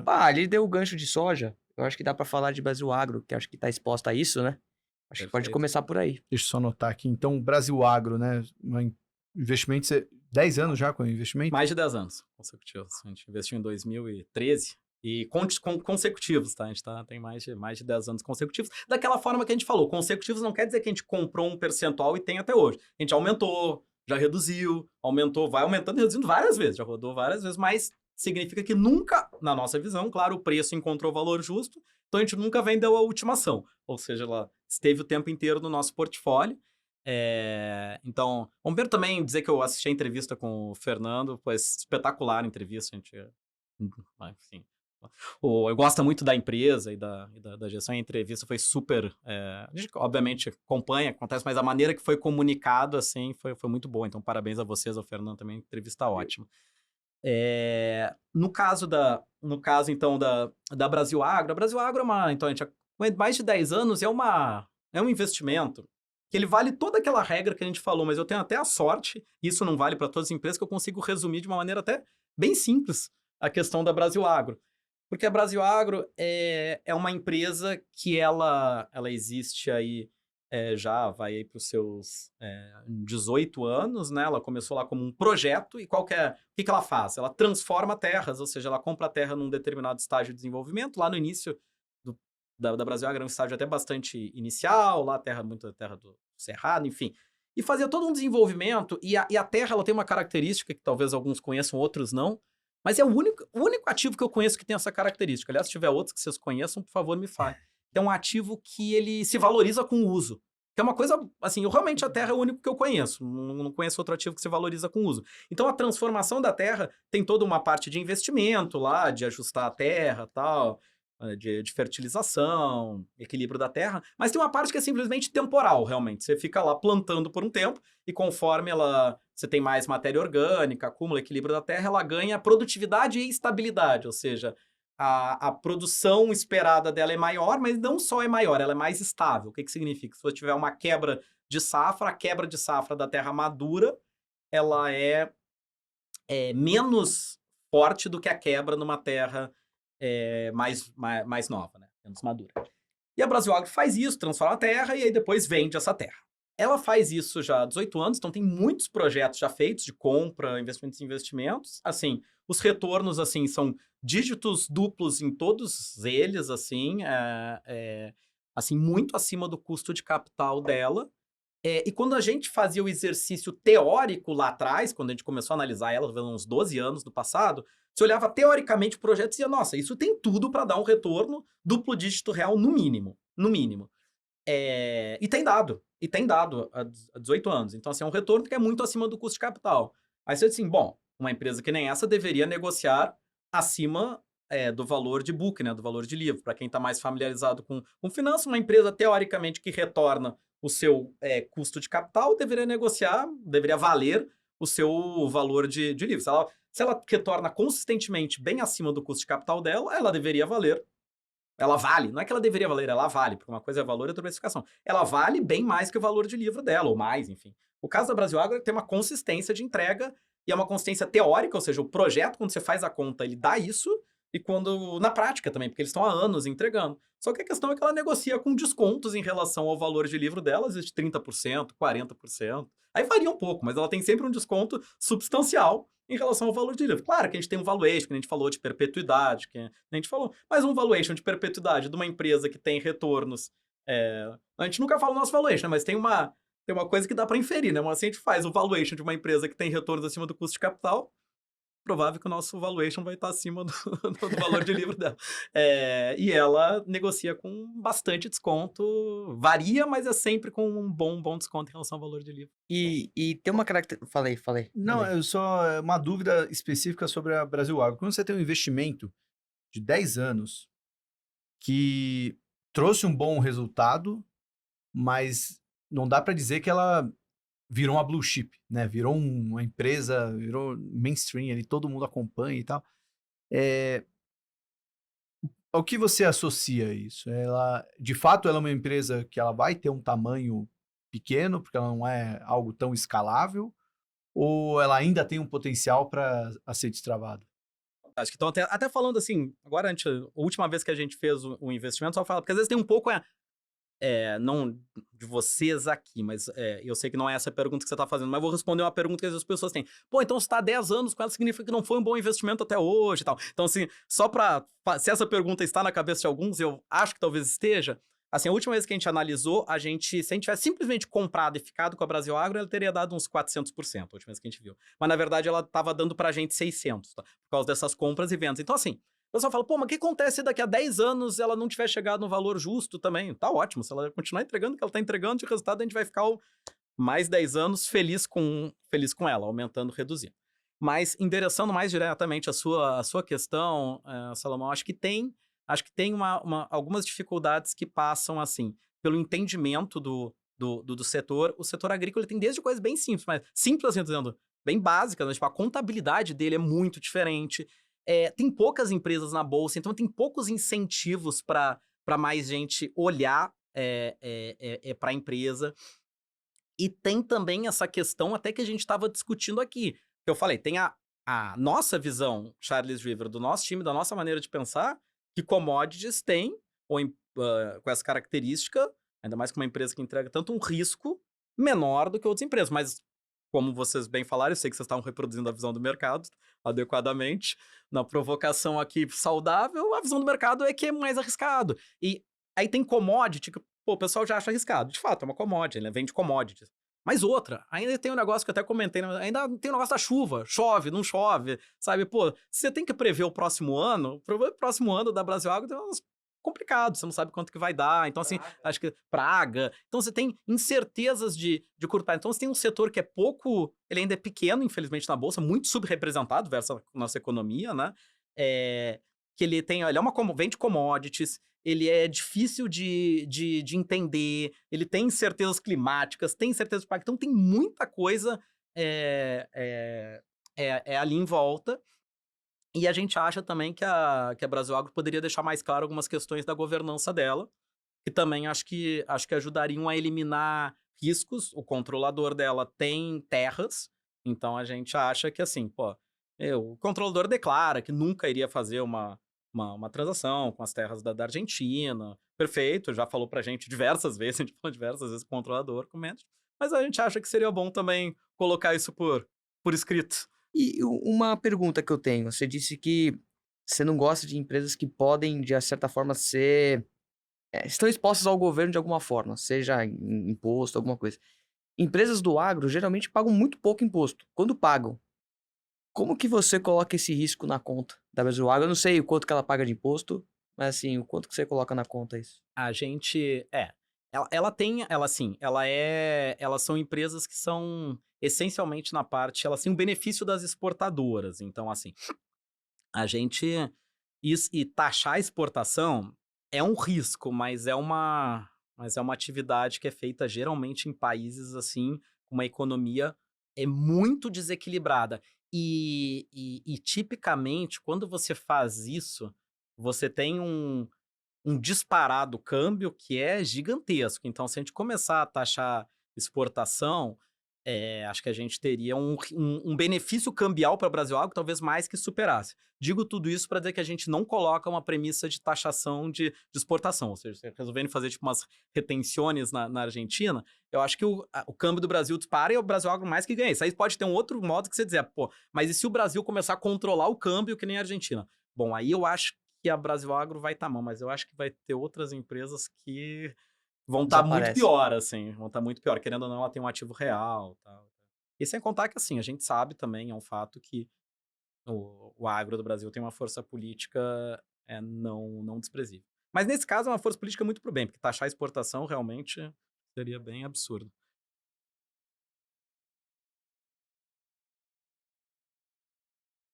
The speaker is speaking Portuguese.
Ali deu o gancho de soja. Eu acho que dá para falar de Brasil Agro, que acho que está exposta a isso, né? Acho que pode Perfeito. começar por aí. Deixa eu só anotar aqui. Então, Brasil Agro, né? Investimento, 10 anos já com o investimento? Mais de 10 anos consecutivos. A gente investiu em 2013 e consecutivos, tá? A gente tem mais de 10 anos consecutivos. Daquela forma que a gente falou, consecutivos não quer dizer que a gente comprou um percentual e tem até hoje. A gente aumentou, já reduziu, aumentou, vai aumentando e reduzindo várias vezes, já rodou várias vezes, mas significa que nunca, na nossa visão, claro, o preço encontrou o valor justo, então a gente nunca vendeu a ultimação. Ou seja, ela esteve o tempo inteiro no nosso portfólio. Então, vamos ver também, dizer que eu assisti a entrevista com o Fernando, pois espetacular a entrevista, a gente, enfim, eu gosto muito da empresa e da gestão, a entrevista foi super, a gente obviamente acompanha, acontece, mas a maneira que foi comunicado, assim, foi muito boa, então parabéns a vocês, ao Fernando também, entrevista ótima. No caso, então, da Brasil Agro, a Brasil Agro então, a gente, há mais de 10 anos, é um investimento que ele vale toda aquela regra que a gente falou, mas eu tenho até a sorte, isso não vale para todas as empresas, que eu consigo resumir de uma maneira até bem simples a questão da Brasil Agro. Porque a Brasil Agro é uma empresa que ela existe aí, já vai aí para os seus 18 anos, né? Ela começou lá como um projeto e o que ela faz? Ela transforma terras, ou seja, ela compra a terra num determinado estágio de desenvolvimento, lá no início da Brasil Agro, um estágio até bastante inicial, lá muita terra do Cerrado, enfim. E fazia todo um desenvolvimento, e a terra ela tem uma característica que talvez alguns conheçam, outros não, mas é o único ativo que eu conheço que tem essa característica. Aliás, se tiver outros que vocês conheçam, por favor, me falem. É um ativo que ele se valoriza com o uso. Que é uma coisa, assim, realmente a terra é o único que eu conheço. Não conheço outro ativo que se valoriza com o uso. Então, a transformação da terra tem toda uma parte de investimento lá, de ajustar a terra, tal, de fertilização, equilíbrio da terra, mas tem uma parte que é simplesmente temporal, realmente. Você fica lá plantando por um tempo e conforme você tem mais matéria orgânica, acúmula equilíbrio da terra, ela ganha produtividade e estabilidade, ou seja, a produção esperada dela é maior, mas não só é maior, ela é mais estável. O que significa? Se você tiver uma quebra de safra, a quebra de safra da terra madura, ela é menos forte do que a quebra numa terra mais nova, né? Menos madura. E a Brasil Agro faz isso, transforma a terra e aí depois vende essa terra. Ela faz isso já há 18 anos, então tem muitos projetos já feitos de compra, investimentos. Assim, os retornos, assim, são dígitos duplos em todos eles, assim, assim, muito acima do custo de capital dela. E quando a gente fazia o exercício teórico lá atrás, quando a gente começou a analisar ela, uns 12 anos do passado, você olhava teoricamente o projeto e dizia, nossa, isso tem tudo para dar um retorno duplo dígito real no mínimo. No mínimo. E tem dado há 18 anos. Então, assim, é um retorno que é muito acima do custo de capital. Aí você diz assim, bom, uma empresa que nem essa deveria negociar acima do valor de book, né, do valor de livro. Para quem está mais familiarizado com finanças, uma empresa, teoricamente, que retorna o seu custo de capital, deveria valer o seu valor de livro. Se ela retorna consistentemente bem acima do custo de capital dela, ela deveria valer. Ela vale, não é que ela deveria valer, ela vale, porque uma coisa é valor e outra é precificação. Ela vale bem mais que o valor de livro dela, ou mais, enfim. O caso da Brasil Agro tem uma consistência de entrega e é uma consistência teórica, ou seja, o projeto, quando você faz a conta, ele dá isso, e quando na prática também, porque eles estão há anos entregando. Só que a questão é que ela negocia com descontos em relação ao valor de livro dela, às vezes 30%, 40%. Aí varia um pouco, mas ela tem sempre um desconto substancial em relação ao valor de livro. Claro que a gente tem um valuation, que a gente falou de perpetuidade, que a gente falou, mas um valuation de perpetuidade de uma empresa que tem retornos. A gente nunca fala o nosso valuation, né, mas tem uma coisa que dá para inferir, né? Mas se a gente faz o valuation de uma empresa que tem retornos acima do custo de capital, provável que o nosso valuation vai estar acima do valor de livro dela. E ela negocia com bastante desconto, varia, mas é sempre com um bom desconto em relação ao valor de livro. E tem uma característica... Falei. Não, é só uma dúvida específica sobre a Brasil Agro. Quando você tem um investimento de 10 anos que trouxe um bom resultado, mas não dá para dizer que ela virou uma blue chip, né? Virou uma empresa, virou mainstream, ali todo mundo acompanha e tal. Ao que você associa isso? De fato, ela é uma empresa que ela vai ter um tamanho pequeno, porque ela não é algo tão escalável, ou ela ainda tem um potencial para ser destravado? Acho que estão até falando assim, agora, a última vez que a gente fez o investimento, só fala, porque às vezes tem um pouco, não de vocês aqui, mas eu sei que não é essa a pergunta que você está fazendo, mas vou responder uma pergunta que às vezes as pessoas têm. Pô, então você está há 10 anos com ela, significa que não foi um bom investimento até hoje e tal. Então, assim, só se essa pergunta está na cabeça de alguns, eu acho que talvez esteja. Assim, a última vez que a gente analisou, se a gente tivesse simplesmente comprado e ficado com a Brasil Agro, ela teria dado uns 400%, a última vez que a gente viu. Mas, na verdade, ela estava dando pra gente 600, tá? Por causa dessas compras e vendas. Então, assim, o pessoal fala, pô, mas o que acontece se daqui a 10 anos ela não tiver chegado no valor justo também? Tá ótimo, se ela continuar entregando o que ela tá entregando, de resultado a gente vai ficar mais 10 anos feliz com ela, aumentando, reduzindo. Mas, endereçando mais diretamente a sua questão, Salomão, acho que tem algumas dificuldades que passam, assim, pelo entendimento do setor. O setor agrícola tem desde coisas bem simples, mas simples, assim, dizendo, bem básicas, né? Tipo, a contabilidade dele é muito diferente. Tem poucas empresas na bolsa, então tem poucos incentivos para mais gente olhar para a empresa. E tem também essa questão até que a gente estava discutindo aqui. Eu falei, tem a nossa visão, Charles River, do nosso time, da nossa maneira de pensar, que commodities têm, com essa característica, ainda mais com uma empresa que entrega tanto um risco menor do que outras empresas. Mas, como vocês bem falaram, eu sei que vocês estavam reproduzindo a visão do mercado adequadamente. Na provocação aqui saudável, a visão do mercado é que é mais arriscado. E aí tem commodity que, pô, o pessoal já acha arriscado. De fato, é uma commodity, ele vende commodities. Mas outra, ainda tem um negócio que eu até comentei, ainda tem o negócio da chuva. Chove, não chove, sabe? Pô, você tem que prever o próximo ano, o próximo ano da Brasil Agro tem uns complicado, você não sabe quanto que vai dar. Então, assim, acho que praga. Então, você tem incertezas de curto prazo. Então, você tem um setor que é pouco, ele ainda é pequeno, infelizmente, na Bolsa, muito subrepresentado versus a nossa economia, né? Que ele vende commodities, ele é difícil de entender, ele tem incertezas climáticas, tem incertezas de pago, então tem muita coisa ali em volta. E a gente acha também que a Brasil Agro poderia deixar mais claro algumas questões da governança dela, que também acho que ajudariam a eliminar riscos. O controlador dela tem terras, então a gente acha que assim, pô, o controlador declara que nunca iria fazer uma transação com as terras da Argentina. Perfeito, já falou pra gente diversas vezes, a gente falou diversas vezes com o controlador, comenta. Mas a gente acha que seria bom também colocar isso por escrito. E uma pergunta que eu tenho, você disse que você não gosta de empresas que podem, de certa forma, estão expostas ao governo de alguma forma, seja imposto, alguma coisa. Empresas do agro geralmente pagam muito pouco imposto. Quando pagam, como que você coloca esse risco na conta da Brasil Agro? Eu não sei o quanto que ela paga de imposto, mas assim, o quanto que você coloca na conta isso? A gente. Elas são empresas que são essencialmente na parte. Elas têm o benefício das exportadoras. Então, assim, a gente. E taxar a exportação é um risco, mas é uma atividade que é feita geralmente em países, assim, com uma economia muito desequilibrada. E tipicamente, quando você faz isso, você tem um disparado câmbio que é gigantesco. Então, se a gente começar a taxar exportação, acho que a gente teria um benefício cambial para o Brasil Agro, talvez mais que superasse. Digo tudo isso para dizer que a gente não coloca uma premissa de taxação de exportação, ou seja, resolvendo fazer tipo umas retenções na Argentina, eu acho que o câmbio do Brasil dispara e o Brasil Agro mais que ganha. Isso aí pode ter um outro modo que você dizer, pô, mas e se o Brasil começar a controlar o câmbio que nem a Argentina? Bom, aí eu acho que a Brasil Agro vai estar mal, mas eu acho que vai ter outras empresas que vão estar muito pior, assim, querendo ou não, ela tem um ativo real, tal. E sem contar que, assim, a gente sabe também, é um fato que o agro do Brasil tem uma força política não desprezível. Mas nesse caso é uma força política muito pro bem, porque taxar a exportação realmente seria bem absurdo.